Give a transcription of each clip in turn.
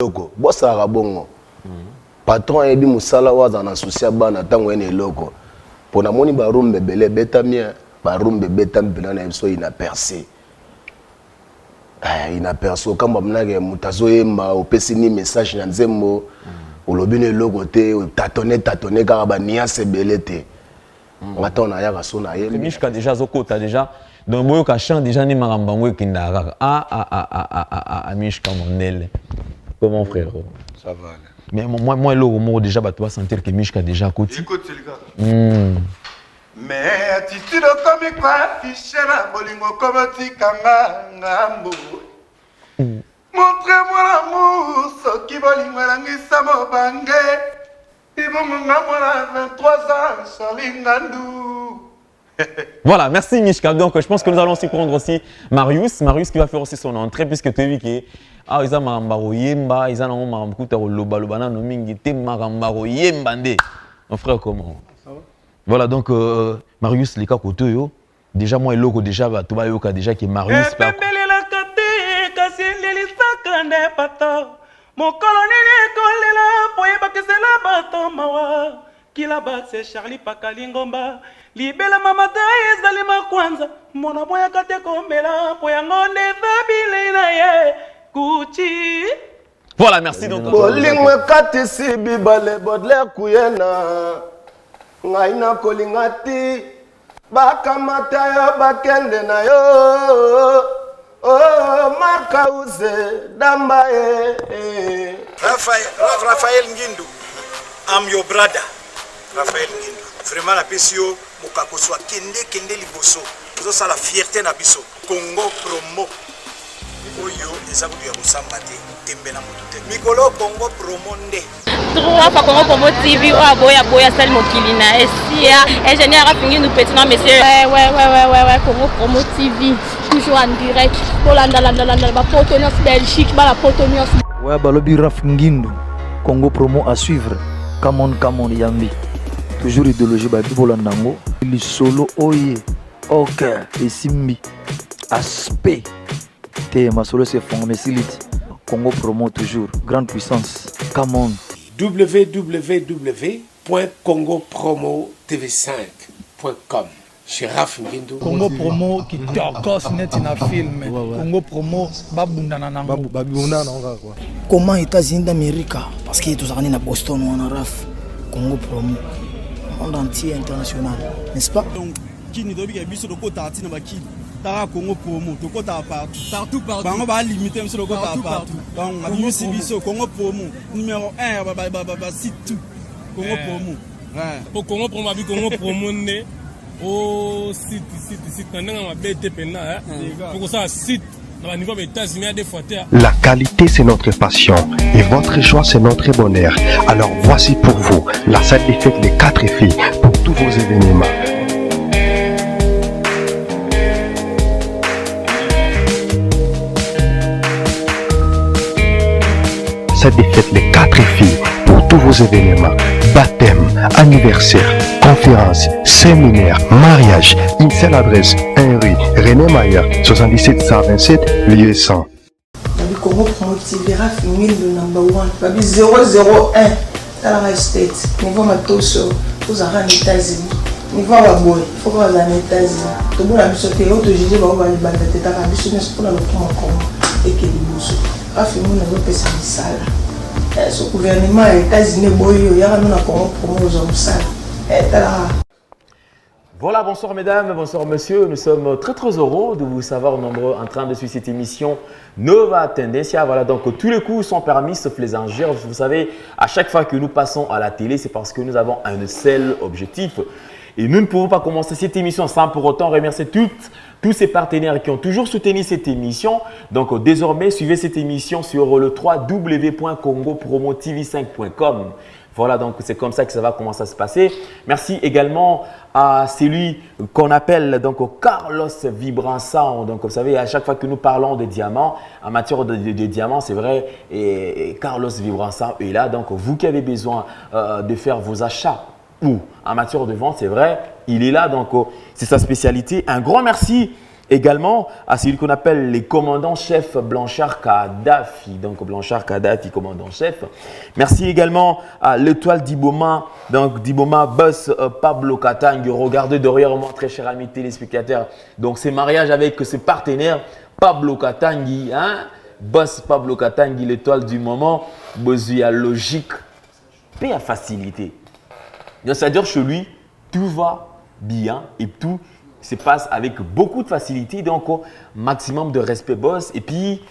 eloko bosala bongo patron ebi musala waza na souci bana tango ene eloko pona moni barumbe bele betamia barumbe betam bilana biso ina percé ina perso kamba mnage mutazo yemba opesi ni message na nzembo olobi ne eloko te tâtonner kaka ba niase bele te ngata na yaka so na ye mishka déjà zokota déjà donc boyo ka chant déjà ni marambango kinda mishka monel comment frère ça va mais moi le déjà bah tu vas sentir que mishka déjà côté écoute c'est le gars mais attitude comme quoi afficher la bolingo comme tikanga ngambo montrez-moi l'amour ce qui bolingo langisa mobange ibonga 23 ans Charlingandou. Voilà, merci Mishka. Donc je pense que nous allons aussi prendre aussi Marius qui va faire aussi son entrée puisque tu as vu que ah ils ont marambaro yemba, ils ont maramkuta loba loba na mingi te marambaro yemba nde. Mon frère comment? Ça va? Voilà donc Marius les cas côté yo. Déjà moi eloko déjà ba to ba yoka déjà que Marius pa pembelela kate kasi ndelisa kande pato. Mon colonel kolela poyeba kesela bato mawa. Kila batse Charlie Pakalingomba. Libela mama tae ezali makwanza. Mona boya kate kombela poyangonde zabile na ye. Kuchi. Voilà, merci donc. Bolingwe kati sibi bale bodle kuyena. Ngaina kolingati bakamata yo bakende na yo. Oh marka uze dambaye. Raphaël Ngindu, I'm your brother. Raphaël Ngindu. Vraiment la PCO mokako soit kende liboso. Nous ça la fierté na biso. Congo promo. Oyo eza kuya kusamba te tembe na mutu te. Mikolo Congo promo nde. Trois fois Congo promo TV o boya sali mokili na esia ingénieur afingi nous petit non monsieur. Ouais Congo promo TV toujours en direct. Polanda ba Potonios Belgique ba la Potonios. Ouais balobi Raf Ngindu Congo promo à suivre. Come on Yambi. Toujours idéologie ba bibolandango. Li solo oye. OK et simbi. Aspect. Te ma solo c'est formé silite. Congo promo toujours grande puissance. Come on. www.congopromotv5.com. Chez Raf Ngindu. Congo promo qui torcos net in a film. Congo promo babundana nango. Babundana nango quoi. Comment États-Unis d'Amérique parce que tous années à Boston ou en Raf. Congo promo. Monde entier international, n'est-ce pas? Donc qui ne doit pas biso loko tati na baki. Tara Congo promo to kota partout. Bango ba limiter monsieur loko partout. Donc abisi biso Congo promo numéro 1 ba site tout. Congo promo. Ouais. Pour Congo promo abi Congo promo né. Oh site quand on va bête pena hein. Pour ça site dans le niveau des États-Unis des fois. La qualité c'est notre passion et votre choix c'est notre bonheur. Alors voici pour vous la salle des fêtes Les 4 filles pour tous vos événements. Salle des fêtes Les 4 filles pour tous vos événements. Baptême, anniversaire, conférence, séminaire, mariage. Une seule adresse, 1 rue René Mayer, 77 127, lieu 100. Congo Promo TV, Raf Ngindu number 1, Babi 001, Talara State, niveau Matoso, vous avez en États-Unis, niveau Waboy, il faut que vous ayez en États-Unis. Tout le monde a mis sur le terrain, tout le monde a mis sur le terrain, tout le monde a mis sur le terrain, et que les Raf Ngindu n'a pas fait ça. Ce gouvernement des États-Unis, il y a un Congo Promo aux hommes. Voilà, bonsoir mesdames, bonsoir messieurs. Nous sommes très heureux de vous savoir nombreux en train de suivre cette émission Nova Tendencia. Voilà, donc tous les coups sont permis sauf les injures. Vous savez, à chaque fois que nous passons à la télé, c'est parce que nous avons un seul objectif. Et nous ne pouvons pas commencer cette émission sans pour autant remercier tous ces partenaires qui ont toujours soutenu cette émission. Donc désormais, suivez cette émission sur le www.congopromotv5.com. Voilà, donc c'est comme ça que ça va commencer à se passer. Merci également à celui qu'on appelle donc Carlos Vibranson. Donc vous savez, à chaque fois que nous parlons de diamants, en matière de diamants, c'est vrai, et Carlos Vibranson est là. Donc vous qui avez besoin de faire vos achats ou en matière de vente, c'est vrai, il est là. Donc c'est sa spécialité. Un grand merci Également à celui qu'on appelle les commandants-chefs Blanchard Kadhafi. Donc Blanchard Kadhafi, commandant-chef. Merci également à l'étoile d'Iboma, donc d'Iboma Boss Pablo Katangi. Regardez derrière moi, très chers amis téléspectateurs. Donc c'est mariage avec ce partenaire Pablo Katangi, hein? Boss Pablo Katangi, l'étoile du moment. Besoin à logique, paix à facilité. C'est-à-dire chez lui, tout va bien et tout se passe avec beaucoup de facilité, donc maximum de respect boss. Et puis,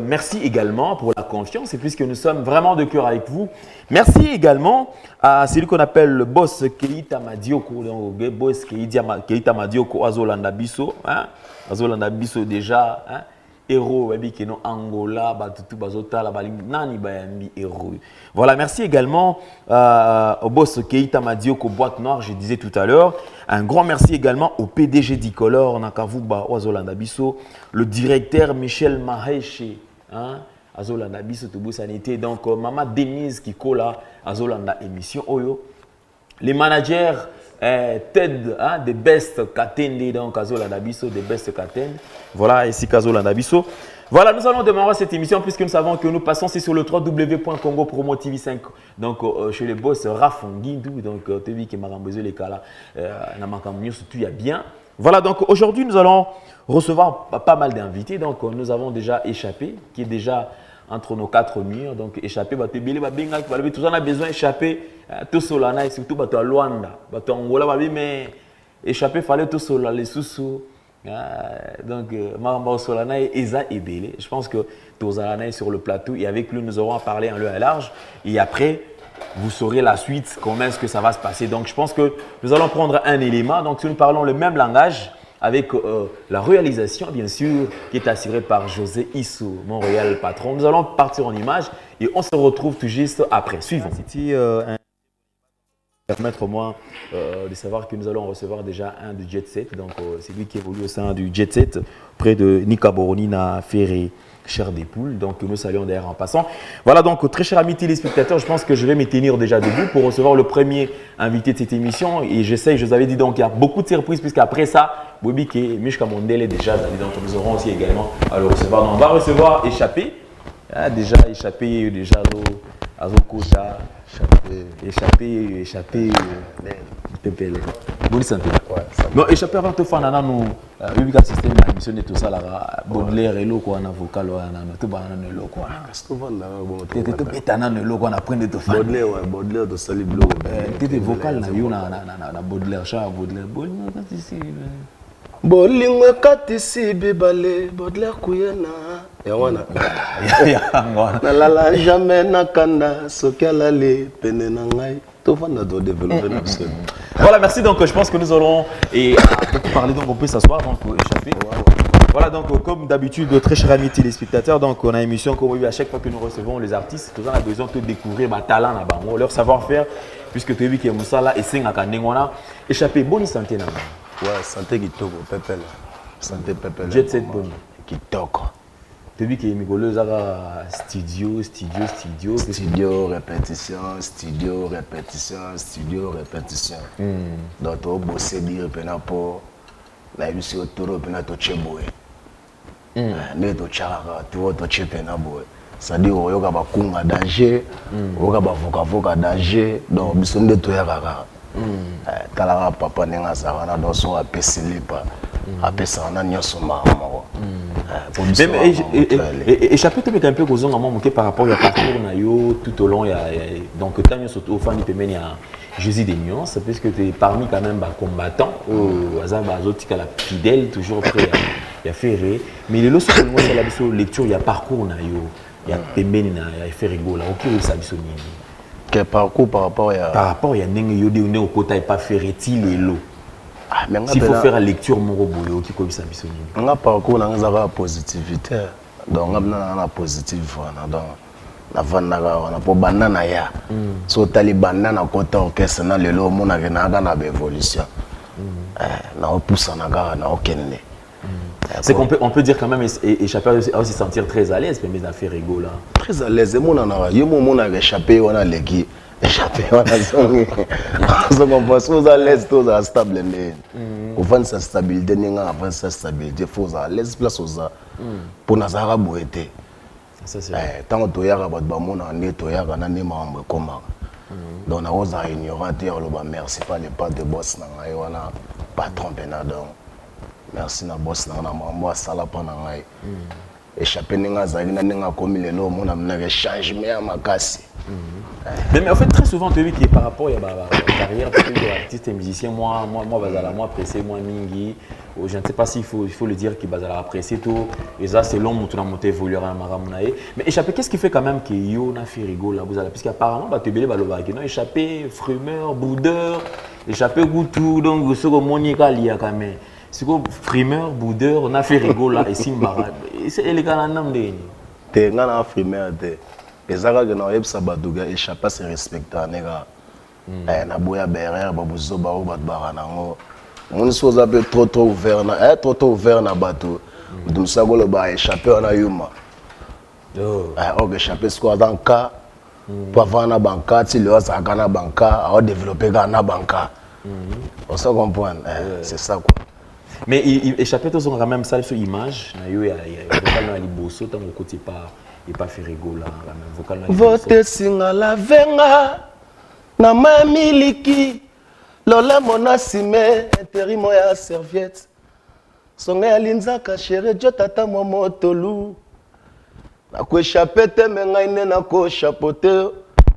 merci également pour la confiance, et puisque nous sommes vraiment de cœur avec vous. Merci également à celui qu'on appelle le boss Keita Madioko, donc boss Keita Madioko, Azolanda Bisso, hein? Azolanda Bisso déjà, hein? Héros, Angola, héros. Voilà, merci également au boss Keita Madioko, Boîte Noire, je disais tout à l'heure. Un grand merci également au PDG d'Icolor, Nakavuba, Azolanda Bisso, le directeur Michel Maheche, hein? Azolanda Bisso, Toubou Sanité, donc Maman Denise Kikola, Azolanda émission Oyo. Les managers, Ted, hein, des best Katende, donc Azolanda Bisso, des best Katende. Voilà, ici Azolanda Bisso. Voilà, nous allons démarrer cette émission puisque nous savons que nous passons sur le www.congopromo.tv5. Donc, chez les boss Rafongindou, donc tu vis que Marambezo les cas là, il y a bien. Voilà, donc aujourd'hui nous allons recevoir pas mal d'invités. Donc, nous avons déjà échappé, qui est déjà entre nos quatre murs, donc échapper, tout ça on a besoin d'échapper, tout cela, et surtout à Luanda, à Angola, mais échapper, il fallait tout cela, les sous-sous. Donc, Solana et Eza Ebele. Je pense que Tozalana est sur le plateau et avec lui, nous aurons parlé en lieu et large. Et après, vous saurez la suite, comment est-ce que ça va se passer. Donc, je pense que nous allons prendre un élément. Donc, si nous parlons le même langage, avec la réalisation, bien sûr, qui est assurée par José Issou, mon réel patron. Nous allons partir en image et on se retrouve tout juste après. Suivons. Permettre-moi de savoir que nous allons recevoir déjà un du Jet Set. Donc, c'est lui qui évolue au sein du Jet Set, près de Nika Boronina Ferré, Cher des Poules. Donc, nous saluons d'ailleurs en passant. Voilà, donc, très chers amis téléspectateurs, je pense que je vais me tenir déjà debout pour recevoir le premier invité de cette émission. Et j'essaye, je vous avais dit, donc, il y a beaucoup de surprises, puisqu'après ça, Bobi et Mishka Mondele est déjà, donc, nous aurons aussi également à le recevoir. Donc, on va recevoir Échappé. Déjà, Échappé, déjà, Azokota. Échappé, Pépele. Bonne santé. Non, échappé avant de faire un an, le système a missionné tout ça là. Baudelaire et l'eau, quoi, un avocat, tout va en l'eau, quoi. Qu'est-ce que vous avez dit? Tu es un l'eau, on apprend de te faire. Baudelaire de Saliblo. Tu es vocal, na Baudelaire, chat, Baudelaire. Bolingo katisi bibale Baudelaire kuyena yawana nalala jamais nakanda sokala le pene na ngai to vanda do développer notre. Voilà, merci. Donc je pense que nous allons parler, donc on peut s'asseoir donc échapper. Voilà, donc comme d'habitude, très chers amis téléspectateurs, donc on a une émission comme à chaque fois que nous recevons les artistes, tous on a besoin de découvrir ma talent là-bas, leur savoir-faire, puisque tu as vu qu'il y a Moussa là et c'est un canengona échappé. Bonne santé là-bas. Ouais, santé Kitoko, Pépele. Santé Pépele. Jet Set Boni. Kitoko. Tu as vu qu'il y a Migolo, studio, répétition. Donc, tu as bossé bien pour la vie sur le tour, tu as touché boé. Tu as touché boé. C'est-à-dire que tu as danger, tu as avocat danger, donc tu as touché talaka papa nenga savana dans son apesili pa apesa na nyoso mama échappé te un peu kozonga maman par rapport au parcours na yo tout au long donc tanyo surtout au fan pemeni à Jésus des nuances puisque tu es parmi quand même combattants au azaba azotika la fidèle toujours prêt à faire mais les leçons que moi c'est la biso lecture il y a parcours na yo il y a pemeni na ya faire rigola OK ça biso nini. Quel parcours par rapport à... Par rapport à Nengue au côté pas faire les lots. S'il faut faire la lecture, mon robot, qui comme ça, on a parcours dans la positivité. Donc, on a la positive. Donc, on a pas banana ya. So tali banana côté orchestre na le lot, on a une évolution. On pousse en aga, on a aucun. C'est qu'on peut dire quand même échapper à aussi sentir très à l'aise, mais affaires rigolo là. Très à l'aise. Mon a échappé, on a légui. échappé wana zongi so comprendre so za l'aise to za stable mais au fond sa stabilité ninga avant sa stabilité faut za l'aise place oza pour nazara boete ça c'est tant to yaka ba mona ne to yaka na ne mambo koma donc na oza ignorant lo ba merci pas les pas de boss na ngai wana patron pena donc merci na boss na mambo sala pa na ngai échappé ninga za ina ninga komi lelo mona mna changement ya makasi. Mais en fait, très souvent, tu as vu que par rapport à la carrière, artiste et musicien, moi, pressé, moi, Mingi, je ne sais pas s'il faut le dire, qui Bazala apprécié tout, et ça, c'est long, tout le monde évolué à Maramunae. Mais échappé, qu'est-ce qui fait quand même que Yo n'a fait rigoler, puisqu'apparemment, tu es non, échappé, frimeur, boudeur, échappé, goutou, donc, ce que Monica lia quand même. C'est quoi, frimeur, boudeur, on a fait rigoler, et Simbara, c'est les gars, on t'es un frimeur, ezaka que na yebsa baduga échappa se respecta nega na boya berère babuzo ba o batbara nango on so za pe trop ouvert na trop ouvert na bato dumsa golo ba échapper na yuma ok échapper ce quoi dans cas pour avoir na banca ti le za kana banca a développer na banca on se comprend c'est ça quoi. Mais échapper tous ont quand même ça sur image na yo ya vocal na liboso tant au côté pas et pas fait rigoler la même vocal. Vote singa la venga na mamiliki lola mona sime interimo ya serviette songa ya linza ka chérie jo tata momo tolu na ko échapper te menga ine na ko chapeauter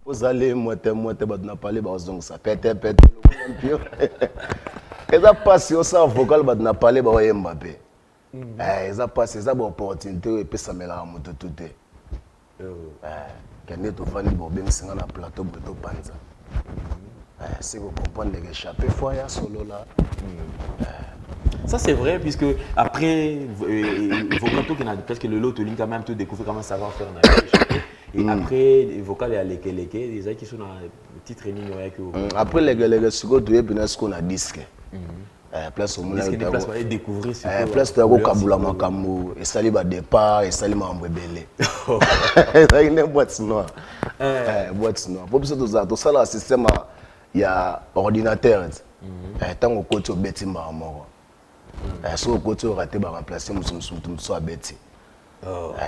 vous allez moite ba na parler ba zong sa pete eza passe au sa vocal ba na parler ba Mbappé eza passe eza ba opportunité et puis ça mela moto tout quand tu vas au plateau de Panza, c'est vous comprendre les échappés fois ya solo là. Ça c'est vrai puisque après vocal qui n'a presque le lot link quand même tout découvrir comment savoir faire et après vocal et les gens qui sont dans petit training après les secondes tu es bien ce qu'on a disque. Place au monde découvrir place de kabula makambo et sali ba départ et sali mambo belé ça une boîte noire boîte noire pour ça tout ça là système ya ordinateur tant au côté beti mamo so côté raté ba remplacer musumu so beti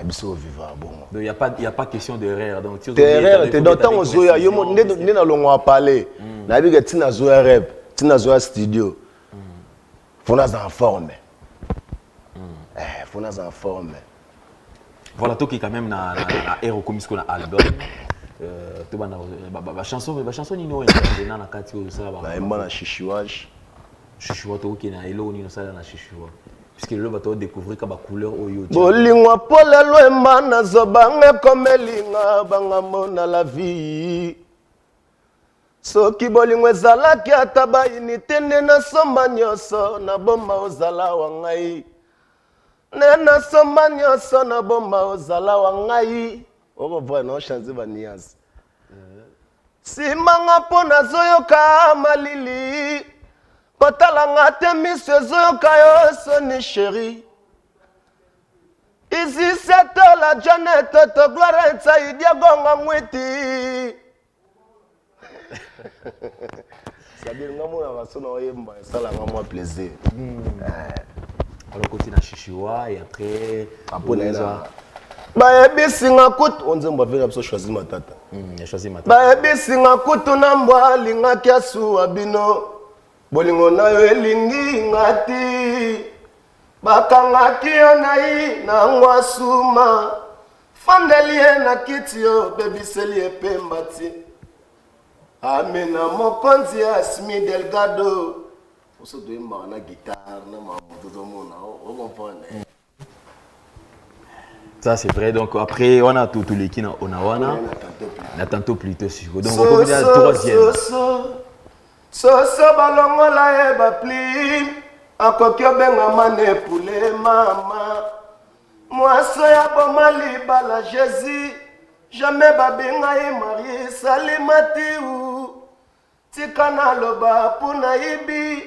biso vivant bon donc il y a pas question d'erreur donc tu es dans temps au zoya yo ne na longo parler na bi que tina zoya rap tina zoya studio. Faut nous en former. Faut nous en former. Voilà, toi qui quand même na héros comme ce qu'on a album. Tu vas na chanson ni no na na kati o ça ba. Na na chichouage. Chichouage to ki na elo ni no ça na chichouage. Puisque le va to découvrir ka ba couleur oyo. Bolingwa pole lwemba na zobange komelinga banga mona la vie. Soki bolingo ezalaki ata bayinite nde nasomba nyonso na bomba ozala wa ngai nde nasomba nyonso na bomba ozala wa ngai okovoya na ochange baniasi simanga mpo nazoyoka malili kotalanga te miso ezoyoka yo soni sheri izi setola janete to gloire nsaidiagonga mwiti c'est-à-dire ça la vraiment plaisir alors côté na chichua et après bayebisinga kutu onzemba vela biso choisir matata bayebisinga kutu na mbwa alingaki asuwa bino bolingo na yo elingi ngati bakangaki yo nai na ngwa suma fandeli ye na kiti yo bebiseli epemba ti Amena mokonzi Asmi Delgado. On se doit na guitare, na tout le monde, on comprend. Ça c'est vrai, donc après on a tout les qui on a wana. On a tantôt plus tôt sur. Donc on peut dire la troisième. So balongo la e ba pli. Akokyo benga mane poulet mama. Moi soya bomali bala Jésus. Jamais babenga e marié salimati ou tikana loba puna ibi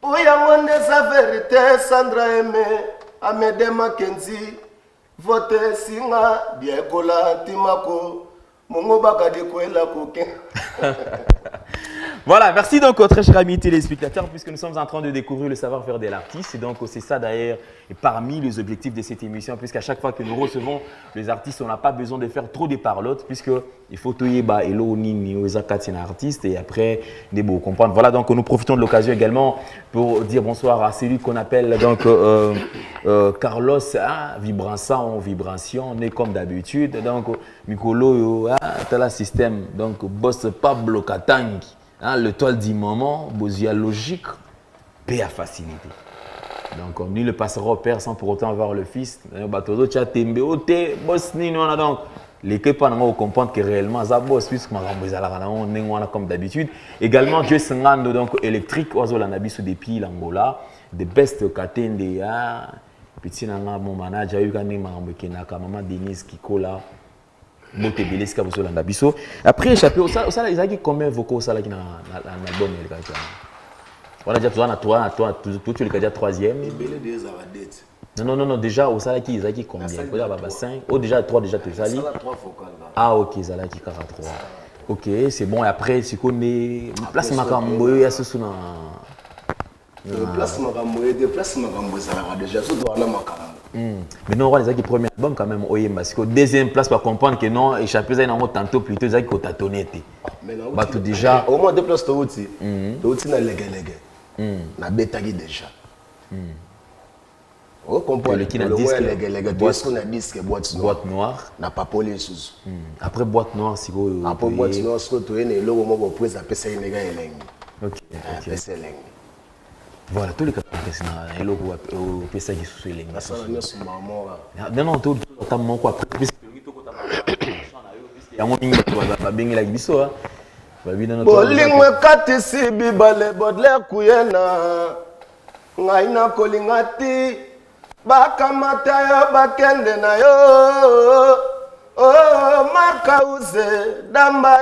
pour yango sa vérité Sandra Aimé Amede Mackenzie vote singa Diego la timako Mongo bakade koela kokin. Voilà, merci donc très chers amis téléspectateurs, puisque nous sommes en train de découvrir le savoir-faire de l'artiste. Et donc c'est ça d'ailleurs parmi les objectifs de cette émission, puisqu'à chaque fois que nous recevons les artistes, on n'a pas besoin de faire trop de parlottes, puisqu'il faut tout y artiste et après des beaux comprendre. Voilà, donc nous profitons de l'occasion également pour dire bonsoir à celui qu'on appelle donc Carlos Vibration, on est comme d'habitude. Donc Mikolo, tu as le système, donc boss Pablo Katangi. Hein, le toile du moment, Bozia logique, paix à facilité. Donc, on dit le passera au père sans pour autant avoir le fils. Donc, l'équipe va comprendre que réellement, ça bosse, puisque on est comme d'habitude. Également, Dieu Sengando, donc électrique, oiseau la nabi sous des pieds, l'Angola, des best katende, petit nanga, mon manager, maman Denise Kikola. Après échappé au ça ils ont combien vocaux ça là qui dans l'album on a déjà toi tu le déjà troisième non déjà au ça qui ils ont combien il y a 5 oh déjà 3 déjà tu sali ah OK ça là qui 43 OK c'est bon et après c'est qu'on est place makambo ya ce na place makambo ça là déjà surtout on a makambo. Mais non, on va les premier album quand même, parce que deuxième place pour comprendre que non, échappé ça tantôt plutôt, ils ont tâtonné. Bah tout déjà. Au moins deux places tu aussi na légué. Na bétagi déjà. On comprend le qui na disque légué, tu na disque boîte noire. Na papoli sous. Après boîte noire si go. Après boîte noire ce que tu es né logo moko pour ça pesa inega elengi. OK. Pesa elengi. Voilà, tous les cas, c'est un logo au PSA qui sous les gars. Non, tout le temps, mon quoi. Bolingwe kati si bibale bodle kuyena ngaina kolingati bakamata yo bakende na yo oh makauze damba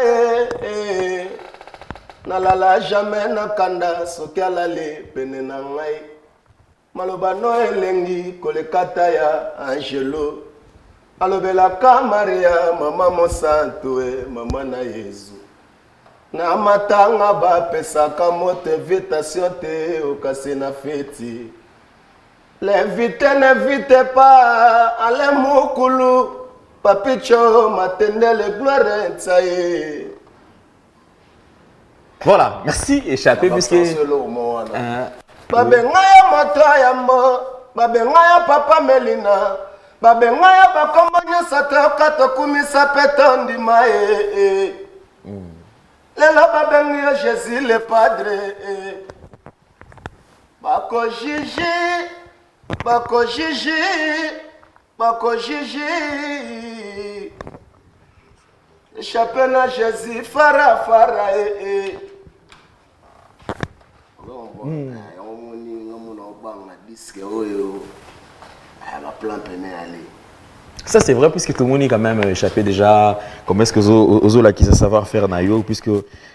nalala jamais nakanda soki alali pene na ngai maloba no elengi kolekata ya Angelo alobelaka Maria mama mosantu mama na Yesu na matanga bapesaka moto invitation te okasi na feti l'invité n'invite pas ale mukulu papicho matendele gloire nsaye. Voilà, merci échappé puisque babengaya moto yambo babengaya papa Melina babengaya bakomanya satoka tokumisa petondi mae lelo babengi Jésus le Padre bako jiji échappé na Jésus fara ça c'est vrai puisque tout le monde est quand même échappé déjà comment est-ce que aux là qui savent savoir faire nayo puisque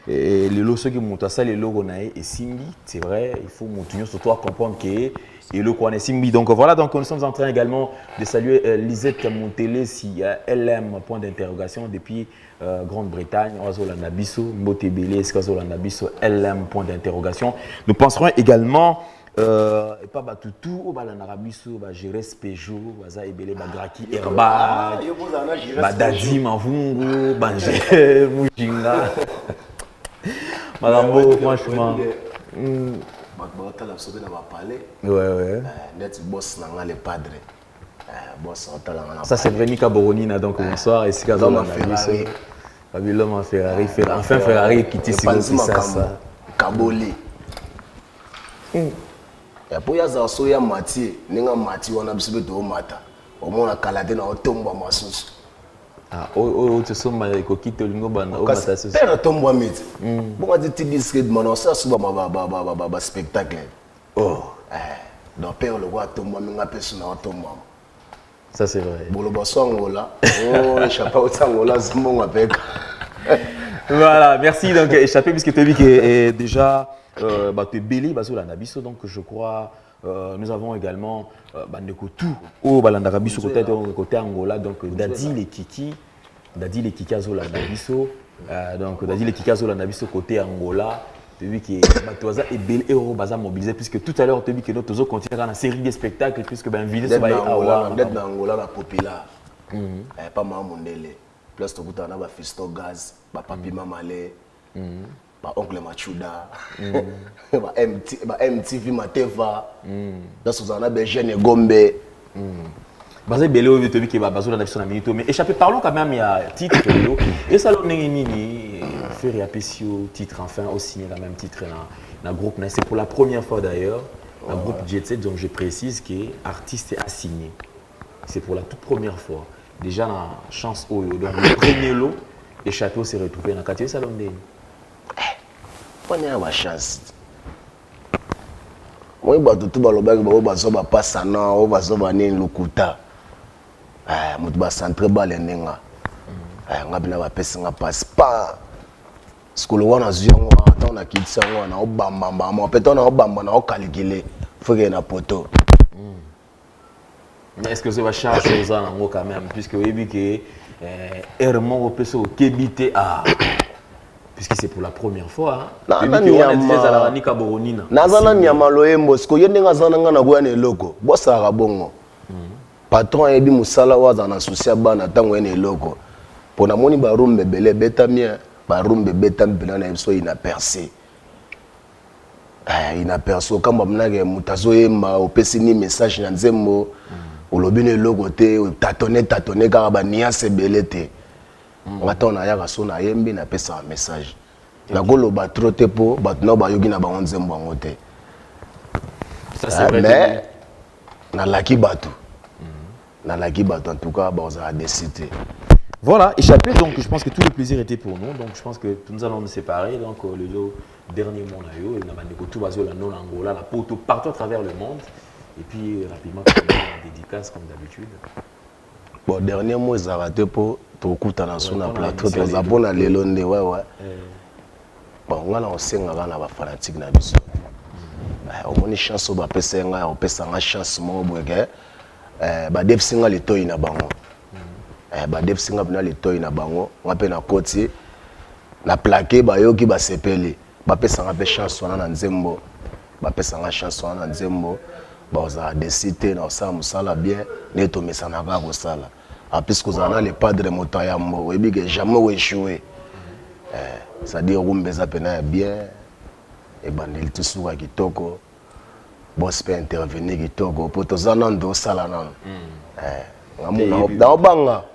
les lots ceux qui montent ça les logos naé et simbi c'est vrai il faut monter surtout à comprendre que et le quoi est simbi donc voilà donc nous sommes en train également de saluer Lisette Montélé si LM point d'interrogation depuis Grande-Bretagne Ozolanda Bisso Mbotebele Ozolanda Bisso LM point d'interrogation nous penserons également et pas batutu au balanara biso ba Jerez Peugeot baza ebele ba Graki Herba ba Dadi Mavungu Banje Mujinga Malambo franchement ouais net boss nanga le Padre boss otala ça c'est Rémi Caboronina donc bonsoir et c'est Kazola Ferrari Babylon Ferrari enfin Ferrari qui tisse ça Kaboli ya po ya za so ya mati ninga mati wana bisibe to mata omona kalade na otomba masusu o te soma ko kito lingo bana o mata susu pera tomba miti bonga ti disque de mano ça suba ba spectacle donc père le roi tomba minga pesu na otomba ça c'est vrai bolo basongola échappé au sangola zimbonga peka voilà merci donc échappé puisque tu as vu que déjà tu es belé sur la Nabiso donc je crois nous avons également tout au Balandarabiso côté Angola donc Dadi les Kiki Dadi les Kikazo la Nabiso, donc Dadi les Kikazo la Nabiso côté Angola. Tu as vu que Batoza est bel héros baza mobilisé puisque tout à l'heure tu as vu que notre continue dans la série des spectacles puisque ben vidéo ça va d'être dans Angola la populaire. Pas mal mondele. Plus tu as na Fisto Gaz, ba Papi Mamale, ba Oncle Machuda, ba MTV Mateva. Là vous en avez Jeune Gombe. Basé belé au tu as vu que Bazola na Fisto na minute mais échappé parlons quand même il y a titre et ça l'on est nini. Faire réapprécier titre enfin aussi signé le même titre dans le groupe. C'est pour la première fois d'ailleurs dans le groupe Jet Set, donc je précise que l'artiste a signé. C'est pour la toute première fois. Déjà dans la chance Oyo, donc le premier lot, et Château s'est retrouvé dans le quartier Salon de. On a ma chance. Moi, je suis tout le monde qui va passer non, va aller lokuta. Moi, je suis centré bas les nenga. Je suis passe pas. Skolo wana ziongo ata na kitsa wana obamba mbamba peut-être na obamba na calculer faut que na poto. Est-ce que ça va changer ça quand même puisque vous avez que Herman Opeso Kebite a puisque c'est pour la première fois na zana nyama loyembo sko yende ngazana ngana kwa ne loko bosa ka bongo patron ebi musala waza na souci bana tango ene loko pona moni ba rumbe bele betamia barumbe betam bena na biso inapercé inapercé kamba mnage mutazo yemba opesi ni message na nzembo olobi ne logo te tatoné ka ba niase belete ngata na yaka so na yembi na pesa un message na golo ba trote po bat no ba yogi na ba nzembo ngote ça c'est vrai mais na laki batu en tout cas ba oza décider. Voilà, échappé, donc je pense que tout le plaisir était pour nous, donc je pense que nous allons nous séparer, donc le dernier monde à eux, tout basé la non Angola, la poto partout à travers le monde, et puis rapidement, la dédicace comme d'habitude. Bon, dernier mot, ils ont raté pour tout le monde sur la plateau, ils ont bon à l'élonde, ouais. Bon, on a aussi un fanatique na biso. On a une chance, on a une chance, ba def singa le toy na bango. Ba def singa bina le toy na bango, ngape na koti na plaqué ba yoki ba sepeli. Ba pesa ngape chance wana na nzembo. Ba pesa nga chance wana na nzembo. Ba oza décider na osala musala bien, neto mesana ka ko sala. A puisque vous avez le padre Motayambo, vous avez jamais échoué. C'est-à-dire que vous avez bien, et bandil tout sur Kitoko, boss peut intervenir Kitoko, pour tous les gens de Salanan. Dans Banga,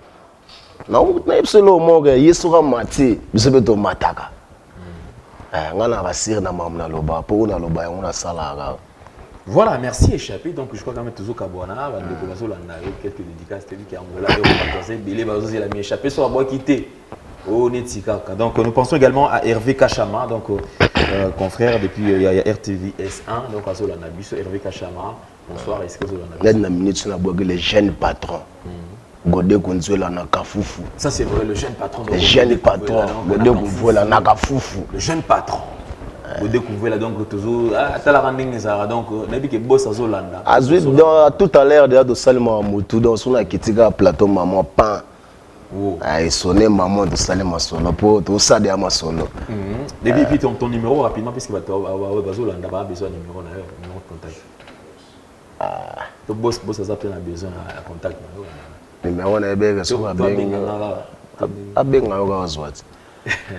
non, absolument moga, Yesura Mati, vous avez tout mataka. On a rassuré na mamna loba, pour na loba on a salaga. Voilà, merci échappé. Donc je crois quand même toujours Kabouana, quelques dédicaces, qui a la mienne échappé sur la boîte quittée. Donc nous pensons également à Hervé Kachama, donc confrère depuis il y a RTVS1, donc à Solanabi, Hervé Kachama. Bonsoir, est-ce que Solanabi les jeunes patrons. Godé Kunzuela Nakafufu. Ça c'est vrai, le jeune patron. Le jeune patron, Godé Kunzuela Nakafufu. Le jeune patron. Vous découvrez donc toujours donc n'habite que boss azolanda. Tout à l'heure de Salma Moutou donc sur la kitika plateau maman pain. Il sonnait maman de Salma Solo pour tout ça de Amasono. Depuis ton numéro rapidement puisque bazolanda ba besoin de numéro de contact. Le boss a besoin de contact. Numéro na bega so ba benga ozwat.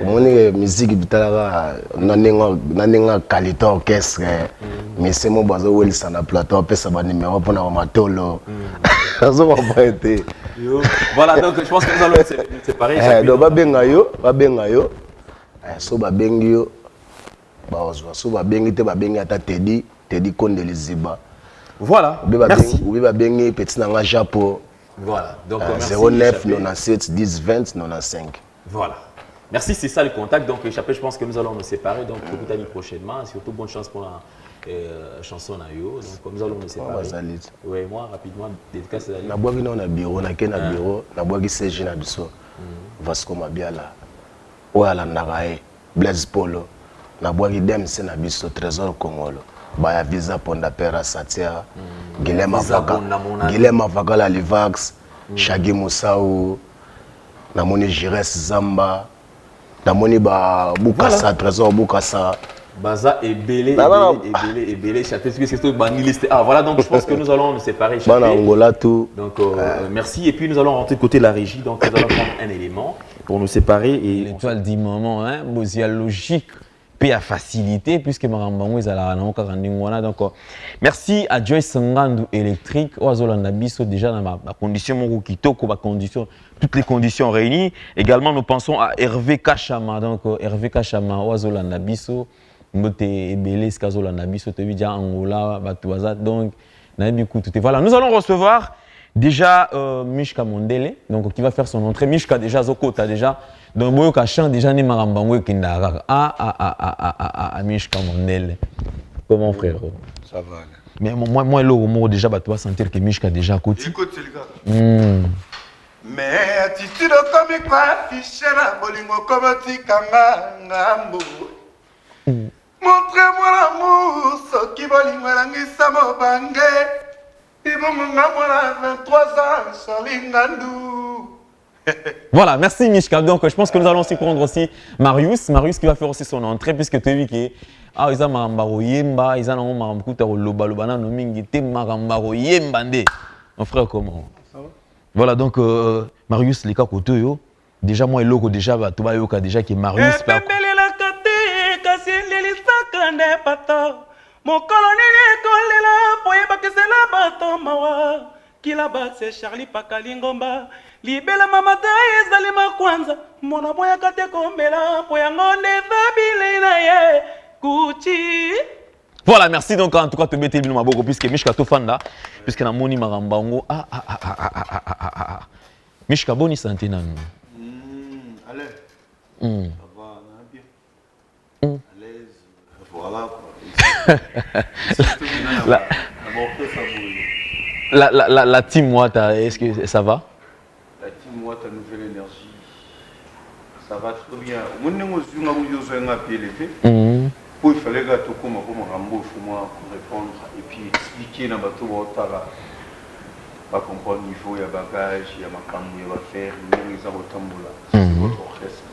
Moni musique bitala naninga qualité orchestre mais c'est mon bazo Wilson na plateau pesa ba numéro pour na matolo azo ba été voilà donc je pense que nous allons nous séparer donc ba benga yo so ba bengi yo ba ozwa so ba bengi te ba bengi ata Teddy Kondeliziba voilà merci ou ba bengi petit na Japon voilà donc 09 97 10 20 95 voilà. Merci, c'est ça le contact. Donc, je pense que nous allons nous séparer. Donc, beaucoup d'amis prochainement. Surtout, bonne chance pour la chanson Nayo. Donc, nous allons nous séparer. Oui, moi, rapidement, dédicace à la na boagi na bureau, na bureau, na boagi CG na biso. Vasco Mabiala. Oala Nagae, Blaise Polo. Na boagi DMC na biso, Trésor Congolo. Baya Visa Ponda Pera Satia. Guilhem Avaka la Livax. Shagi Moussao. namoni Jires Zamba, namoni ba Bukasa Trésor Bukasa. Baza et Belé, et Belé, Ah voilà, donc je pense que nous allons nous séparer. Angola tout. Donc merci, et puis nous allons rentrer côté de la régie, donc nous allons prendre un élément pour nous séparer. Et l'étoile du moment, hein, Bozia logique, puis à facilité, puisque Marambango est à la Namokarandingwana. Donc merci à Joyce Sangandou électrique, Oazolanda Bisso, déjà dans ma condition, mon Kitoko, ma condition, toutes les conditions réunies. Également, nous pensons à Hervé Kachama, donc Hervé Kachama, Oazolanda Bisso. Donc, voilà, nous allons recevoir déjà Mishka Mondele, donc qui va faire son entrée. Mishka déjà Zokota déjà, donc Boyoka chant déjà ne Marambango Kindara. Mishka Mondele. Comment frère? Ça va. Mais moi le déjà tu vas sentir que Mishka déjà côté. Écoute c'est le gars. Mais attitude comme quoi afficher la bolingo comme tikanga ngambo. Montrez-moi l'amour, ce qui va l'ingérangisa mobange. Ils vont me 23 ans, Charlie Ngandou. Voilà, merci Mishka. Donc je pense que nous allons aussi prendre aussi Marius qui va faire aussi son entrée, puisque tu as vu que ils ont marambaro yemba, ils ont maramkuta loba loba na mingi te marambaro yemba nde. Mon frère comment? Voilà donc Marius les cas côté yo. Déjà moi et logo déjà tu vas yoka déjà qui Marius pas. Nde pato mokolo nini kolela poyebakisela bato mawa kila base Charlie Pakalingomba libela mamata ezali makwanza mona boyaka te komela po yango nde zabile na ye kuchi. Voilà, merci donc en tout cas te mettre le maboko puisque Mishka Tofanda puisque na moni marambango Mishka boni santé nanu. Allez. Voilà. La team Wata, est-ce que ça va? La team Wata nouvelle énergie, ça va très bien. Mon nom est pour il fallait que tu comme Rambo pour répondre et puis expliquer dans bateau Wata pas comprendre niveau il y a bagage, il y a ma cam, il y a faire, il y a Rotambola. C'est votre orchestre.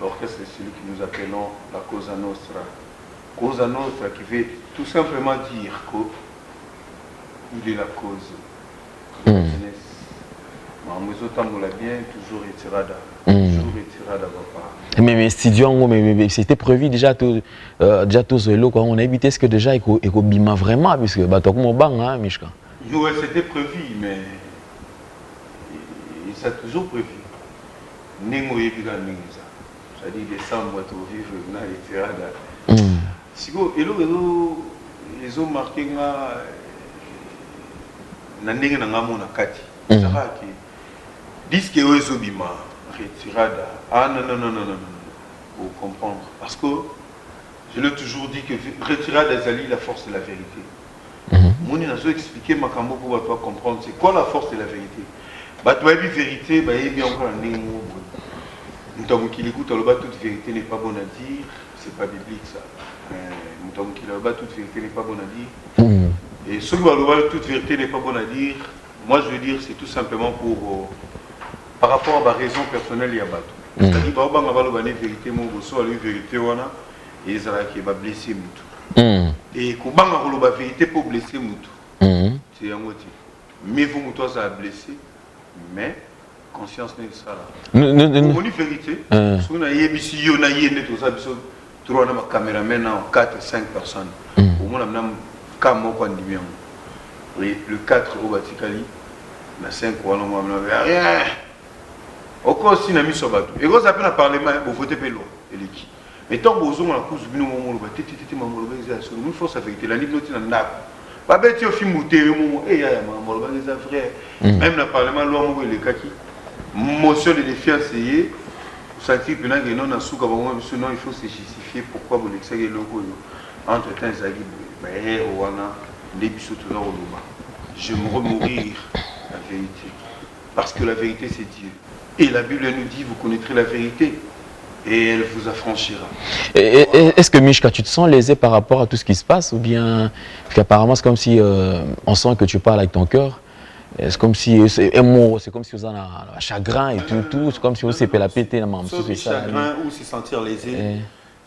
L'orchestre c'est celui que nous appelons la Cosa Nostra. Cosa Nostra qui veut tout simplement dire qu'il est la cause de la jeunesse. Mais bien, toujours retirada. Toujours retirada, papa. Mais studio, c'était prévu déjà tout ce on a évité ce que déjà il bima vraiment, puisque bateau comme bang, hein, Mishka. Oui, c'était prévu, mais ça a toujours prévu. Nengo yebiga nengiza. C'est-à-dire décembre, tu vivre na retirada. Si vous, ils ont marqué na ndenge na ngamo na kati. Ça qui disque ozo bima retirada. Ah non. Vous comprendre parce que je l'ai toujours dit que retirada ezali la force de la vérité. Mon nazo expliquer makambo pour toi comprendre c'est quoi la force de la vérité. Ba toi bi vérité ba yebi encore na ndenge mo. Ntamu kilikuta loba toute vérité n'est pas bonne à dire, c'est pas biblique ça. Toute vérité n'est pas bonne à dire. Et ce que toute vérité n'est pas bonne à dire, moi je veux dire c'est tout simplement pour par rapport à ma raison personnelle il y a bateau. C'est-à-dire que la vérité, la vérité, et ça va blesser tout. Et quand la vérité pour blesser tout, c'est un motif. Mais vous ça a blessé, mais conscience n'est ça là. Pour la vérité, si on a ici, on a trois caméramans en 4-5 personnes. Au moins, on a le 4 au Batikali, le 5 au rien. Au cas où on a mis sur le bateau. Et quand on a parlé, on vote pour l'eau. Mais tant que vous avez la cause, vous avez force à vérité. La ligne de l'Inde. Pas bête, il faut monter. Même le Parlement, l'homme ou les kaki. Motion de défiance, c'est sentir que non, il faut se justifier pourquoi vous l'exagérez le logo. Entre temps, je me remourir la vérité. Parce que la vérité, c'est Dieu. Et la Bible nous dit, vous connaîtrez la vérité. Et elle vous affranchira. Est-ce que Mishka, tu te sens lésé par rapport à tout ce qui se passe? Ou bien, parce qu'apparemment, c'est comme si on sent que tu parles avec ton cœur. C'est comme si un mot, c'est comme si vous avez un chagrin et tout, c'est comme si vous s'est la pété. Soit chagrin ou se sentir lésé.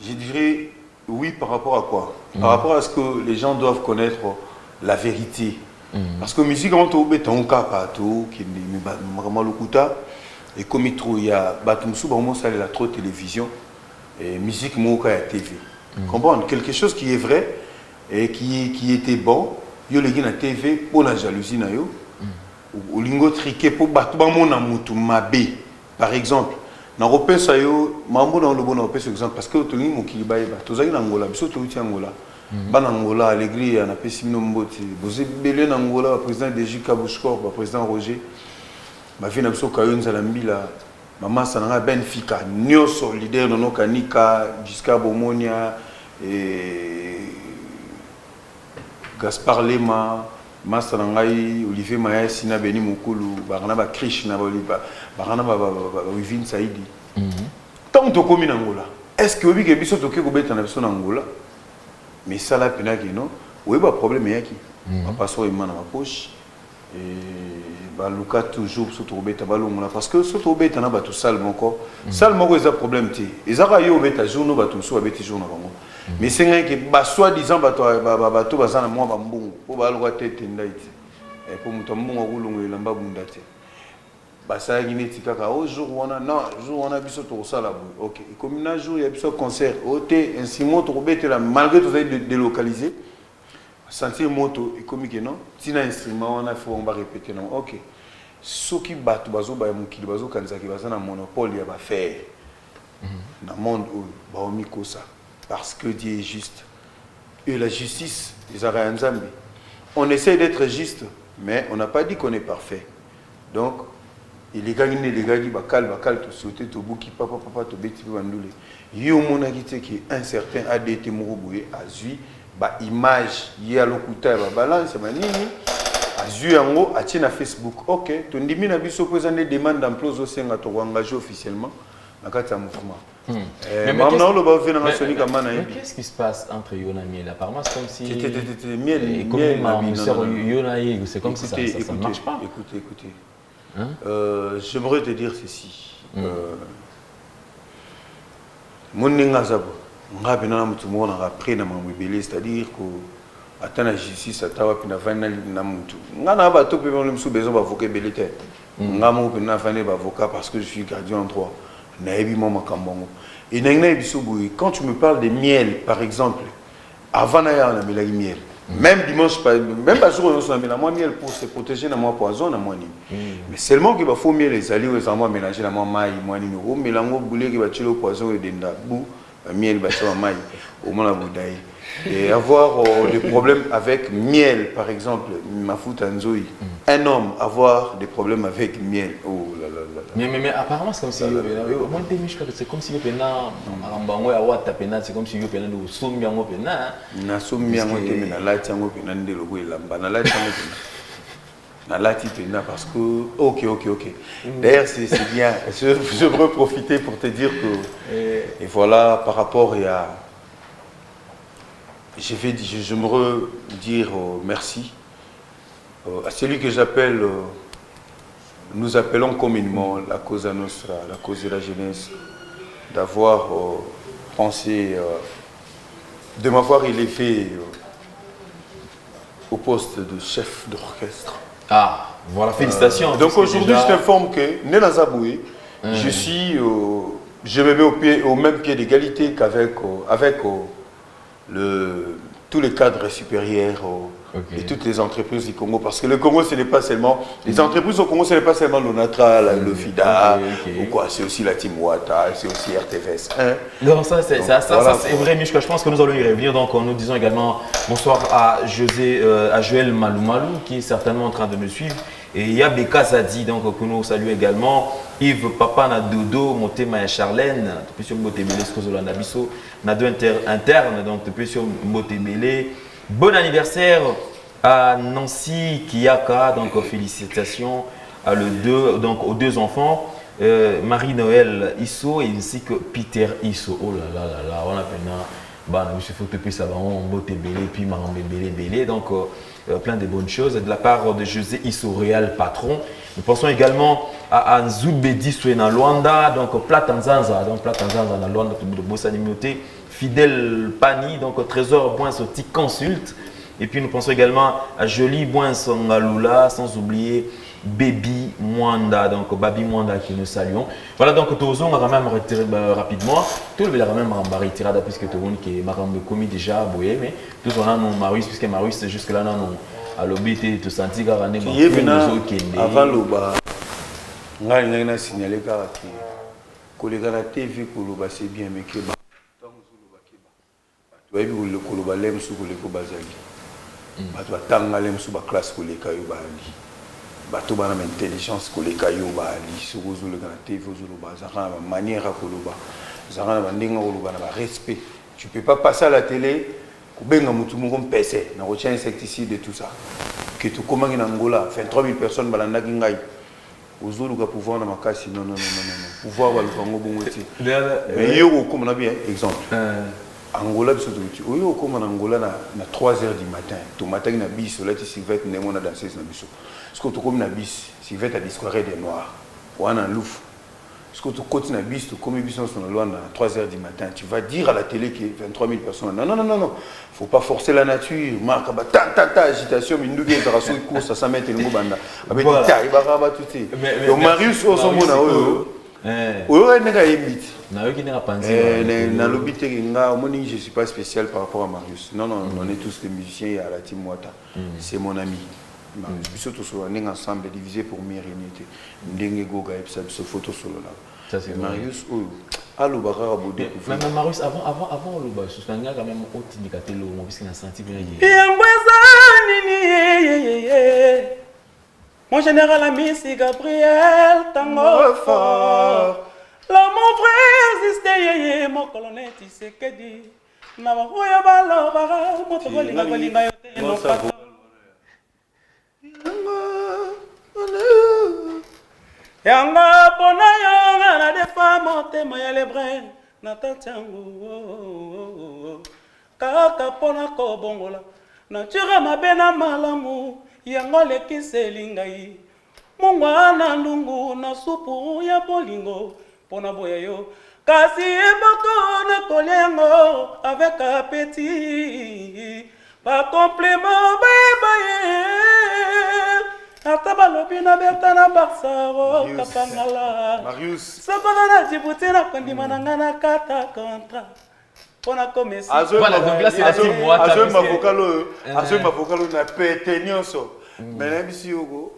Je dirais oui par rapport à quoi? Par rapport à ce que les gens doivent connaître la vérité. Parce que la musique, on trouve un cas partout, qui est vraiment le couta. Et comme il y a la trop télévision, et musique, moi, il y a TV. Comprendre quelque chose qui est vrai et qui était bon, il y a les gens à TV pour la jalousie. Ou lingo triqué pour battre mabé, par exemple. Dans le ça yo mambo dans le bon exemple parce que tout le monde qui baille tout ça en Angola biso tout en Angola ban Angola alegri na pesi nomboti boze belé en Angola président de Jika Bushkor président Roger ma vie na biso kayo nzala mbila mama sananga Benfica nyoso leader no kanika jusqu'à Bomonia et Gaspard Lema Masanangai, Olivier Maya, Sina Beni Mukulu, Barnaba Krishna, Barnaba Wivin Saïdi. Tant que tu commis en Angola, est-ce que vous avez besoin de faire en Angola? Mais ça, là, non. Oui, le problème est qui? On passe au man dans ma poche. Et Luka toujours se trouver parce que se trouver dans la tout salle encore. Salle encore, il y a un problème. Ils ont eu un jour, nous battons sur un jour. Mais c'est vrai que soi-disant bateau bazana moi bambungu po balwa tete ndaiti et pour mutambu ngulungu lamba bundate basa gineti kaka au jour wana non jour wana biso to sala bu OK et comme un jour il y a biso concert oté ainsi moto robete la malgré tout ça délocalisé sentir moto et comme que non tina instrument on a faut on va répéter non OK ceux qui battent bazo ba mukili bazo kanza ki bazana monopole ya ba faire dans monde où ba omikosa. Parce que Dieu est juste. Et la justice, ils ont un Zambie. On essaie d'être juste, mais on n'a pas dit qu'on est parfait. Donc, il est gagné, les gars, bakal, tout sauter, tout bouki, papa, tout bêti, bandoulé. Il y a un agité qui est incertain, a des témouroboué, a zui, ba image, il y a l'okuta, ba balance, ba nini, a zui en haut, a tient à Facebook. Ok, ton dimi n'a biso posé des demandes d'emploi au sein à engagé officiellement dans le mouvement. Mais qu'est-ce qui se passe entre Yona et Miel? Apparemment, c'est comme si. C'est comme si ça ne marche pas. Écoutez. J'aimerais te dire ceci. Mon Ningazabo, c'est-à-dire que attends la justice, attends la justice, avocat parce que je suis gardien en droit. Et quand tu me parles de miel, par exemple, avant d'ailleurs on a mis la miel. Même dimanche, même pas jour on a mis la miel pour se protéger de moi poison, mais seulement qu'il faut miel les alliés aux amours mélanger la maille, moi numéro, mélanger boulet qui va tuer le poison et des dabou, miel va tuer la maille, au moins la boudaille. Et avoir des problèmes avec miel, par exemple, ma fout Nzoï. Un homme avoir des problèmes avec miel. Oh là là là. Mais apparemment c'est comme si c'est comme si c'est comme si parce que ok. D'ailleurs c'est bien. Je veux profiter pour te dire que et voilà par rapport à j'aimerais dire merci à celui que j'appelle, nous appelons communément la Cosa Nostra, la cause de la jeunesse, d'avoir pensé, de m'avoir élevé au poste de chef d'orchestre. Ah, voilà, félicitations. Donc aujourd'hui, je t'informe que, Nena Zaboué, je me mets au même pied d'égalité qu'avec tous les cadres supérieurs et toutes les entreprises du Congo. Parce que le Congo, ce n'est pas seulement... Les entreprises au Congo, ce n'est pas seulement l'ONATRA, le FIDA, ou quoi. C'est aussi la Team Wata, c'est aussi RTVS. Non, ça c'est vrai, Mishka. Je pense que nous allons y revenir. Donc, nous disons également bonsoir à Joël Maloumalou, qui est certainement en train de me suivre. Et il y a Beka Zadi, donc que nous saluons également. Yves Papa Nadodo, Motema Charlène, depuis sur Motebele, Skozolana Bisso, Nado interne, donc depuis sur Motebele. Bon anniversaire à Nancy Kiyaka, donc félicitations aux deux enfants, Marie-Noël Isso ainsi que Peter Isso. Oh là là là là, on appelle bah, il faut te ça va on botte belé puis marambe belé donc plein de bonnes choses de la part de José Issoréal patron. Nous pensons également à Nzubedi Swena Luanda donc Platanzanza na Luanda de bossa nimioté Fidèle Pani donc Trésor Boinsoti consulte et puis nous pensons également à Jolie Boinsongalula sans oublier Baby Mwanda, donc Baby Mwanda qui nous saluons. Voilà donc Tozo, on va quand même retirer rapidement. Tout le monde va même retirer puisque tout le monde qui est commis déjà, mais tout on a nos Marius, puisque Marius jusque là non à l'obité te sentir garané avant le bas. On a signalé que les TV Koloba c'est bien mais que tant que le Koloba le Koloba l'aime sous le Kobazali. Bah tant l'aime sous la classe que les Kayoba ali. Bato bana intelligence ko le kayo ba ali sukuzu le kana TV zulu ba zaka ba manière ko luba zaka ba ndinga ko luba na ba respect tu peux pas passer à la télé ko benga mutu mo mpese na ko tia insecticide et tout ça que tu comment en Angola 23 000 personnes balanda kingai uzulu ka pouvoir na makasi non pouvoir ba lukango bongoti mais yo ko na bien exemple Angola biso tu oyo ko na Angola na 3h du matin to matin na biso là tu Sylvette ne mona danser na biso ce que tu comme na bis Sylvette a disparu des noirs ou en louf ce que tu continues na bis tu comme bis sur la loi à 3h du matin tu vas dire à la télé que 23 000 personnes non faut pas forcer la nature marque ba ta agitation minduge interaction course à 100 mètres le banda avec ta ibara ba tout donc Marius au son mona oyo oyo nega yebit na yo qui n'a pas pensé na lobité nga moni je suis pas spécial par rapport à Marius non on est tous des musiciens et à la team Wata c'est mon ami biso to so on est ensemble divisé pour mériter ndenge goga et ça photo solo là ça c'est Marius oyo allo bakara bodé mais Marius avant le bas suspenga quand même autre indicateur le mo puisqu'il a senti bien mon général ami c'est Gabriel Tango fort la mon frère existe mon colonel Tshisekedi na ba hoya balo bara mo to golinga yote no pato yanga pona yanga na defa motema ya lebrel na tantango kaka pona ko bongola na tira mabe na malamu yango lekiseli ngai mongwana ndungu na supu ya bolingo pona boya yo kasi eboko na kolia yango avec appétit pas complément baye ata balobi na berta na barsaro kapangala Marius sokona na Djibouti na kondima na nga na kata contrat pona komesi voilà donc là c'est la team Wata azo mavokalo na pete nyonso mais na bisi yogo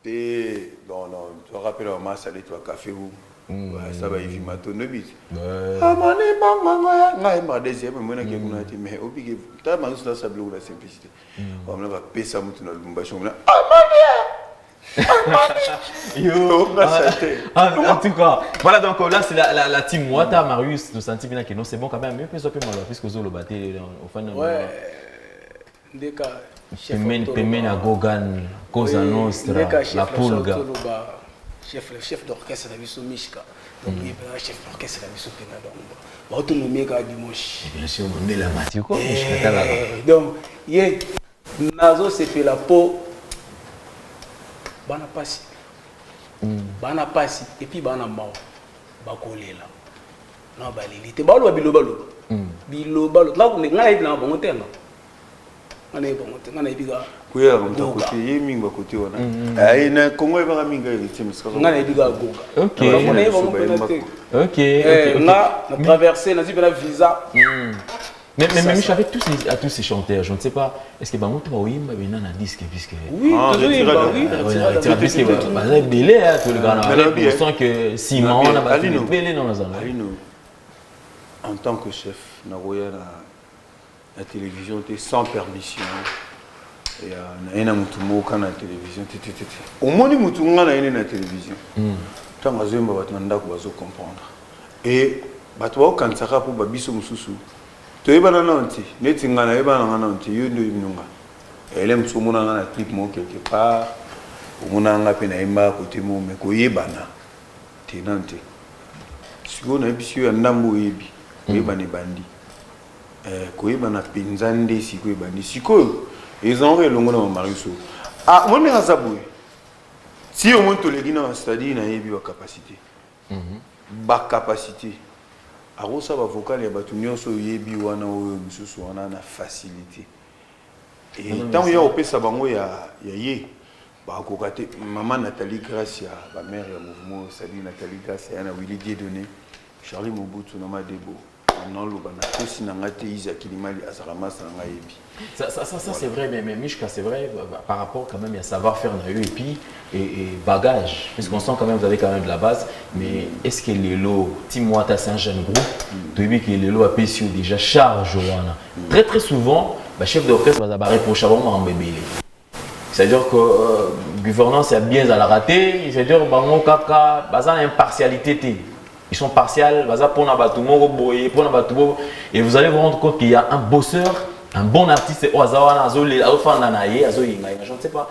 te non tu rappelles au mas aller toi café ou ça va y mato no bit amani banga ngai ma deuxième mona ke kuna ti mais obige ta manus na sablo la simplicité on va pesa mutu na Lubumbashi on en tout cas voilà donc là c'est la team Wata Marius nous sentit bien que non c'est bon quand même mais plus mal puisque zo le batté au fin de ouais ndeka Pemene à Gogan Cosa Nostra la Pulga chef d'orchestre na biso Mishka donc il est chef d'orchestre na biso pena donc ba autonomie ka dimanche bien sûr on est la matiko Mishka là donc ye nazo sepela po bana pasi et puis bana mao bakolela na baleli te balo biloba là ko ngai na bongo tena ngana ibiga kuya mta côté yemi ba côté wana ai na kongo ba minga yitimiska ngana ibiga goga OK na traverser na zibela visa mais Michel avec tous ces chanteurs je ne sais pas est-ce que bango to oyimba bena na disque puisque oui puisque ba belé tout le grand on sent que Simon na ba belé dans la zone en tant que chef na roya la télévision était sans permission et na mutu moka na télévision au moins mutu ngana ene na télévision tant azemba batu ndako bazo comprendre et batu ba kansaka pour babiso mususu to yebana nanti neti ngana yebana ngana nanti yo ndo ibinunga ele msumuna ngana clip mo quelque part umuna nga pe na imba côté mo me ko yebana te nanti siko na biso ya ndambo yebi yebana bandi koyeba na penza nde sikoyo bandi sikoyo ezango elongo na Mariuso ah on est azaboué si au moins toleki na c'est-à-dire na yebi wa capacité ba capacité arosa ba vocal ya batu nyonso yebi wana oyo misusu wana na facilité et tant ya opesa bango ya ye ba kokate maman Nathalie Gracia ba mère ya mouvement c'est-à-dire Nathalie Gracia na Willy Dieudonné Charlie Mobutu na Madebo non le bana aussi na ngate Isaac Limali azarama sanga yebi ça c'est vrai mais Mishka c'est vrai par rapport quand même à savoir-faire na eux et puis et bagage parce qu'on sent quand même vous avez quand même de la base mais est-ce que les lots Timwata c'est un jeune groupe tu dis que les lots a payé déjà charge wana très souvent le chef d'orchestre va reprocher vraiment en bébé c'est-à-dire que gouvernance a bien à la rater c'est-à-dire bango kaka bazan impartialité ils sont partiels, et vous allez vous rendre compte qu'il y a un bosseur, un bon artiste, je ne sais pas,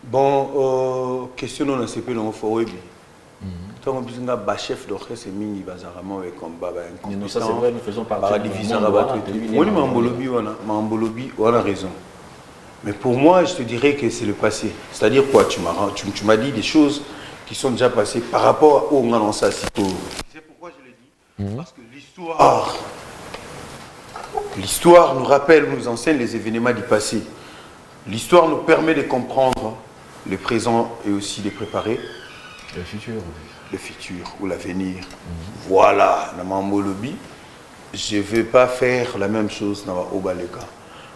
bon, question on a CP dans le forum. Tant que vous avez chef d'orchestre, c'est bazaramment avec combat. Non, ça c'est vrai, nous faisons partie de la division. On a raison. Mais pour moi, je te dirais que c'est le passé. C'est-à-dire quoi? Tu m'as dit des choses qui sont déjà passées par rapport au Ngalansa Siko. C'est pourquoi je le dis. Parce que l'histoire nous rappelle, nous enseigne les événements du passé. L'histoire nous permet de comprendre le présent et aussi de préparer le futur. Le futur ou l'avenir. Voilà. Je ne vais pas faire la même chose dans Obaleka.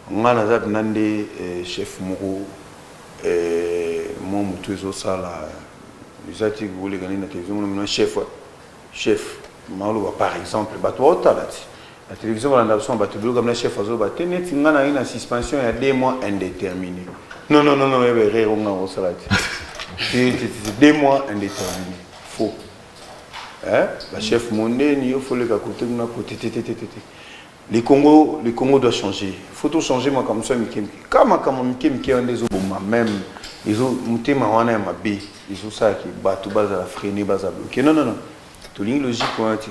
Ngana nande chef Moro mon mutuezo sala usati voulez gagner la télévision mon chef malo par exemple bato talati la télévision on a besoin bato comme le chef azo baté net ngana une suspension il y a 2 mois indéterminés non on salati c'est 2 mois indéterminés faux hein la chef mondé ni il faut le côté na côté le Congo doit changer. Il faut tout changer, moi, comme ça, comme des autres, même, ils ont monté ma wana ma B, ils ont ça qui bat tout bas à la freiner, bas à bloquer. Non. Tout ligne logique, quoi, tu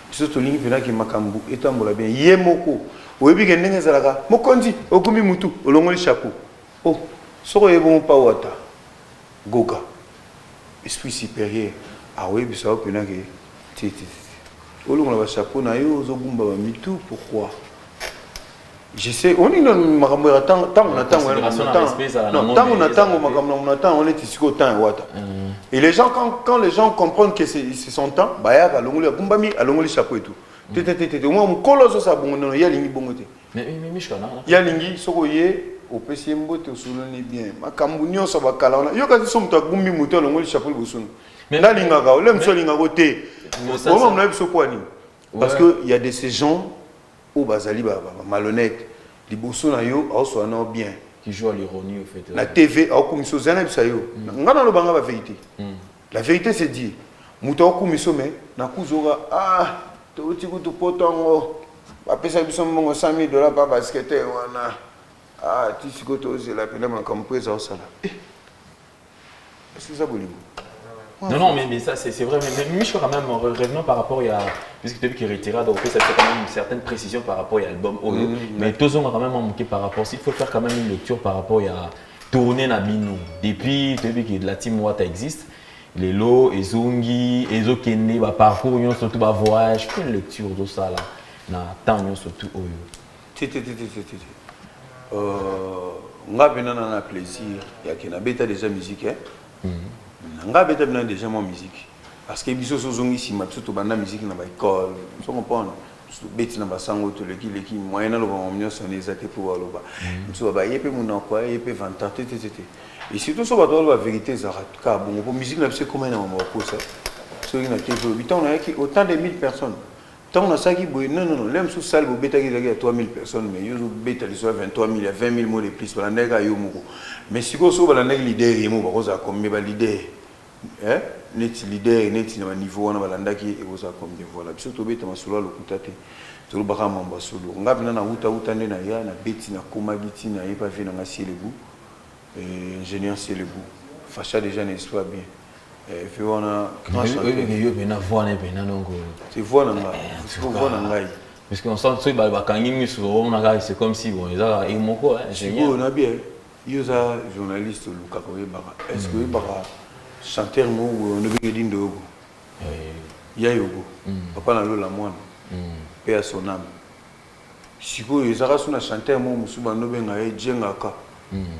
sais, tout ligne qui m'a cambu, et tambola bien, yemoko, ou ebi gendenge zalaka, mokondi, okumi mutu, olongoli chapeau. Oh, soro bon pas wata, goga, esprit supérieur, ah oui, puis ça va pena que, on a chapeau na yo zobumba ba mitu pourquoi je sais on est dans makambo ya tant on attend on est ici au temps wata et les gens quand les gens comprennent que c'est son temps ba ya longoli bumbami alongoli chapeau et tout tete moi mon colosso ça bon non ya lingi bongote mais mishkana ya lingi soko ye au PC mbote soloni bien makambo nyonso ba kala yo kasi so muta bumbi muto alongoli chapeau bosunu na linga ka ole mso linga kote. Parce qu'il y a de ces gens où bazali malhonnête, les bossons na yo soit bien qui jouent à l'ironie au fait. La TV a comme ça zana bisayo. Ngana lo banga ba vérité. La vérité c'est dit. Muta ko miso me na kuzora to ti ko to potongo ba pesa biso mbongo $100,000 pa basketeur wana ti siko to zela pena ma compresa au sala. Est-ce que ça bolingo? Non, mais ça c'est vrai. Mais je crois quand même, revenons par rapport à. Puisque tu as vu qu'il est retiré, donc ça fait quand même une certaine précision par rapport à l'album Oyo. Mais tous on a quand même manqué par rapport. S'il faut faire quand même une lecture par rapport à tourner Nabino. Depuis, tu as vu que la team Wata existe. Les lots, les Zungi, les Okene, le parcours, surtout le voyage. Quelle lecture de ça là? Na temps surtout Oyo. On a bien un plaisir. Il y a qui a déjà musique. Nga beta bina déjà mon musique parce que biso sozongi sima biso to banda musique na ba école so comprendre beti na basango to leki moyena lo ba mnyo sonné zate pour lo ba biso ba yepe mona kwa yepe 20 ans et surtout so ba to la vérité za ka bon pour musique na biso comment na mo ko ça so ina ke bo biton na ki autant de 1000 personnes tant on a ça qui non l'aime sous salle bo beta qui a 3000 personnes mais yo beta li so 23000 il y a 20000 mots de plus pour la nègre yo moko mais si ko so ba la nègre leader yemo ba ko za comme ba leader net leader net na niveau wana balandaki ekoza comme de voilà biso to beta masolo lokuta te to baka mamba solo ngapi na uta nde na ya na beti na koma biti na yepa ve na ngasi lebu ingénieur c'est lebu facha déjà n'est pas bien Et puis on a grand chanteur. Tu vois parce qu'on sent que c'est comme si bon, ils ont un mot on a bien. Il y a un journaliste Luka Koyebara. Est-ce que Bara chanteur mo on a bien dit de Ogo. Il y a Ogo. Papa n'a la moine. Paix à son âme. Si vous avez un chanteur mo musuba no benga e jengaka.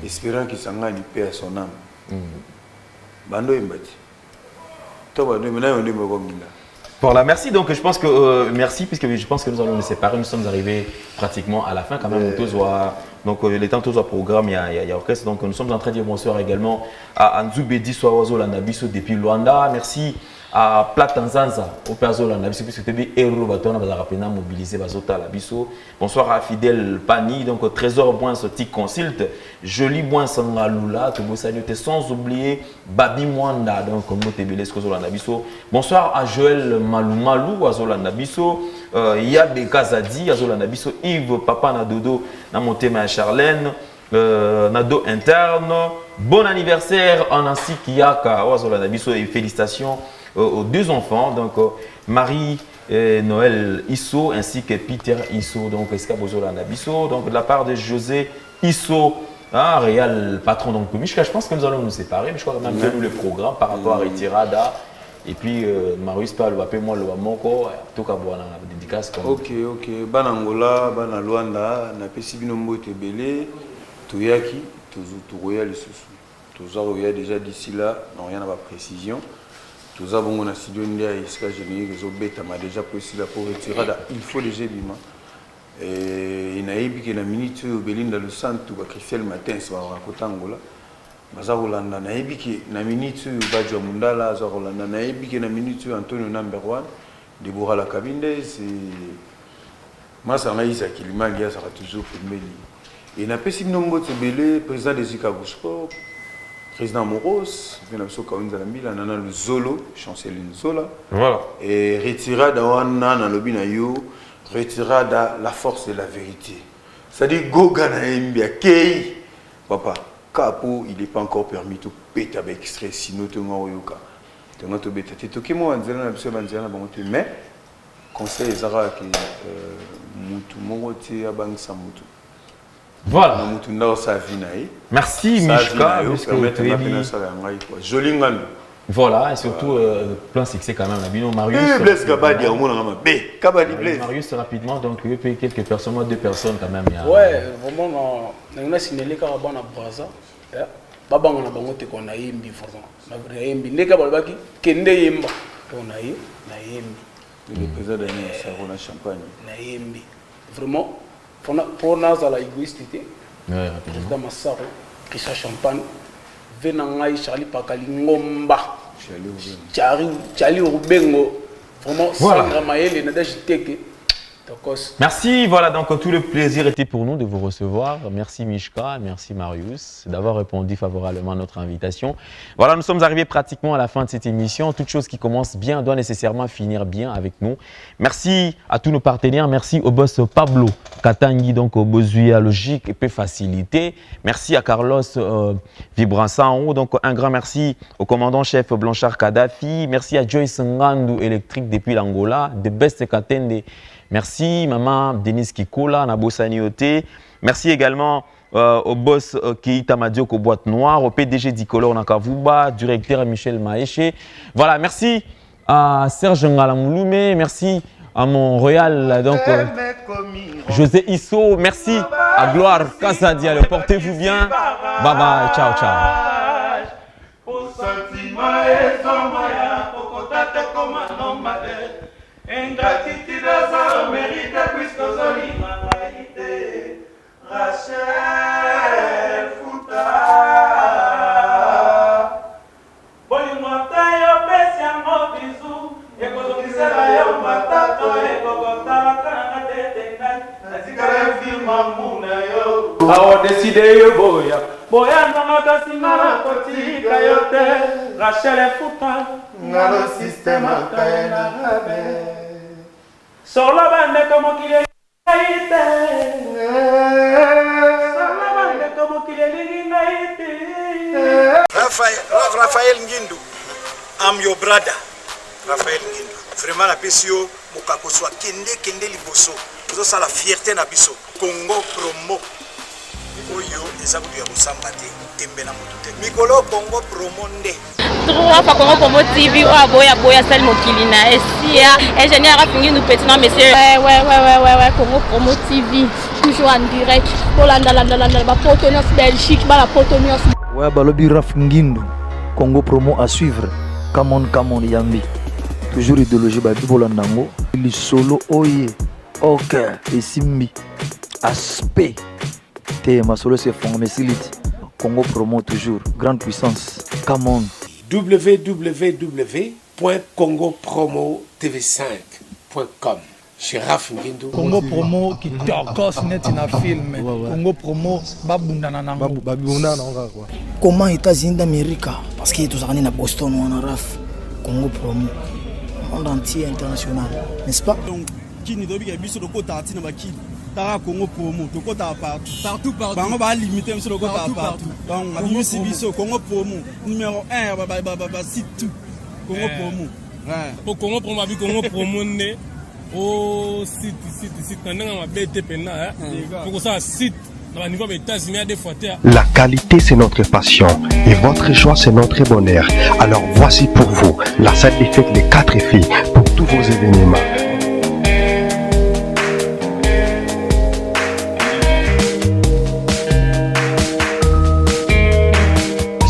Espérant qu'il s'engage paix à son âme. Bando imbati. Voilà, merci. Donc, je pense que merci, puisque je pense que nous allons nous séparer. Nous sommes arrivés pratiquement à la fin quand même. Donc, les temps tous au programme, il y a orchestre. Donc, nous sommes en train de dire bonsoir également à Nzubedi Soawazo Lanabiso depuis Luanda. Merci à Platanzanza, au Perzo Lanabiso, puisque c'était héros Batona, Bazarapena mobilisé Bazota Labiso. Bonsoir à Fidèle Pani, donc Trésor Boin Soti Consulte, Joli Boin Sangalula, sans oublier Babi Mwanda, donc Motebelesco Zolanabiso. Bonsoir à Joël Malou Azolanabiso, Yabe Kazadi Azolanabiso, Yves Papa Nadodo, Namotema à Charlène. Nado interne, bon anniversaire en ainsi Kiyaka et félicitations aux deux enfants, donc Marie Noël Isso ainsi que Peter Isso, donc Escabozola Nabiso, donc de la part de José Isso, réel patron donc je pense que nous allons nous séparer, mais je crois que même nous le programme par rapport à Retirada. Et puis, Marius parle, moi le Moko, tout cas, la dédicace. Ok, Banangola, Banalwanda, na Pesibinombo Tebele, Toyaki, Touroya les sous. Tous Roya déjà d'ici là, non rien à pas précision. Tous avons un studio India et ce que j'ai mis, les obètes m'a déjà précisé pour retirer. Il faut les bima. Et il y a une minute au Belinda le centre, ou Christelle matin, soit à Kotangola. Bazarolanda na ebiki na minute Badjo Mundala Zarolanda na ebiki na minute Antonio number 1 Deborah la Kabinde c'est Massa Maïsa Kilimali ça sera toujours filmé et na pesi nombo tebele président des Zikabusport président Moros vena soka unza la mila nana le Zolo chancelier Zola voilà et retirada wana na lobi na yo retirada la force de la vérité c'est-à-dire goga na mbia kei papa Capo, il n'est pas encore permis de péter avec extrait, sinon tu vas yoka. Tu vas te bêter. Tu es moi, mais conseil Zara qui mutu mongote abang samutu. Voilà. Mutu na sa vinaï. Merci Mishka. Joli ngando. Voilà, et surtout, plein succès quand même. Marius. Blaise Gabadi, Marius, rapidement, donc, il y a quelques personnes, moi, 2 personnes quand même. Ouais, vraiment, on a signalé qu'à Bana Braza, Baba on a bangote qu'on a yembi, vraiment. On a yembi, neka balbaki, kende yemba. On a yembi, na yembi. Le président Daniel Sarona Champagne. Na yembi. Vraiment, pour nous, à la égoïsté, le président Massaro, Christian Champagne. Venangai Charlie Pakali Ngomba Charlie Rubengo vraiment Sandra Maël Nadège Teke. Merci, voilà, donc tout le plaisir était pour nous de vous recevoir. Merci Mishka, merci Marius d'avoir répondu favorablement à notre invitation. Voilà, nous sommes arrivés pratiquement à la fin de cette émission. Toute chose qui commence bien doit nécessairement finir bien avec nous. Merci à tous nos partenaires, merci au boss Pablo Katangi, donc au Bozuya Logique et peu facilité. Merci à Carlos Vibrança en haut, donc un grand merci au commandant-chef Blanchard Kadhafi. Merci à Joyce Ngandou électrique depuis l'Angola, de Best Katende. Merci maman Denise Kikola, Nabosani Ote. Merci également au boss Keita Madiok au Boîte Noire, au PDG d'Icolor Nakavuba, directeur Michel Maéché. Voilà, merci à Serge Ngalamouloumé, merci à mon royal donc José Isso, merci à Gloire Kasadia. Portez-vous bien. Bye bye, ciao ciao. Ingratitude ça mérite puisque Zolima mérite Rachel Fouta Bolingo tayo pesi yango bizu ekozokisela yo matato ekokota kana tete ngai nazikala firma muna yo awo deside yo boya boya ndono kasina na kotika yo te Rachel Fouta ngalo système akaena rabe Solo bande como qu'il Raphaël Ngindu, I'm your brother, Raphaël Ngindu. Vraiment la PCO, Mokako soit kende liboso. Nous ça la fierté na biso. Congo promo. Oyo ezabu ya kusambate tembe na mutute. Mikolo Congo promo nde. Trois fois Congo Promo TV, boya sel mokilina esia. Ingénieur a fini nous petit non monsieur. Ouais, Congo Promo TV, toujours en direct. Pour la Potonos Belgique, la Potonos. Ouais, balobi Raf Ngindu, Congo Promo à suivre. Come on Yambi. Toujours idéologie babi bolandango. Il solo oye. Ok, et simbi. Aspect. Te ma solo c'est fond mais silite. Congo Promo toujours. Grande puissance. Come on. www.congopromotv5.com. Sheriff Ngindu. Congo Promo qui torcos net na film. Congo Promo babundana nango. Babundana nango quoi. Comment États-Unis d'Amérique parce que tous en Boston ou en Raf. Congo Promo. Monde entier international, n'est-ce pas? Donc qui ni dobi biso de kota tina baki. Tara Congo Promo, to kota partout. Bango ba limiter sur le kota partout. Donc abimi biso Congo Promo numéro 1 site tout. Congo Promo. Pour Congo Promo abi Congo Promo né au site ndanga mabete pena pour ça site dans niveau des États-Unis des fois. La qualité, c'est notre passion et votre joie, c'est notre bonheur. Alors voici pour vous la salle des fêtes Les 4 filles pour tous vos événements.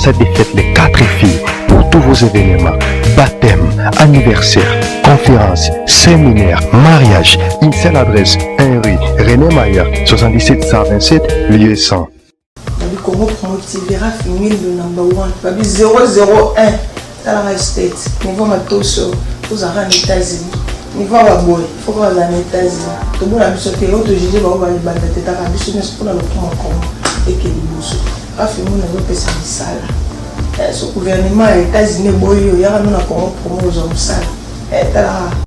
Salle des fêtes Les 4 filles pour tous vos événements. Baptême, anniversaire, conférence, séminaire, mariage. Une seule adresse, 1 rue René Mayer, 77 127, lieu 100. Le Congo Promo TV, Raf Ngindu number 1. Babi 001. Talanga State. Niveau matoso. Vous avez en États-Unis. Niveau Waboy. Il faut que vous ayez en États-Unis. Tout le monde a mis sur terre. Tout le monde a mis sur terre. Tout le monde a mis sur terre. Et que les Raf Ngindu n'a pas fait ça. Ce gouvernement des États-Unis, il y a un Congo Promo aux hommes sales.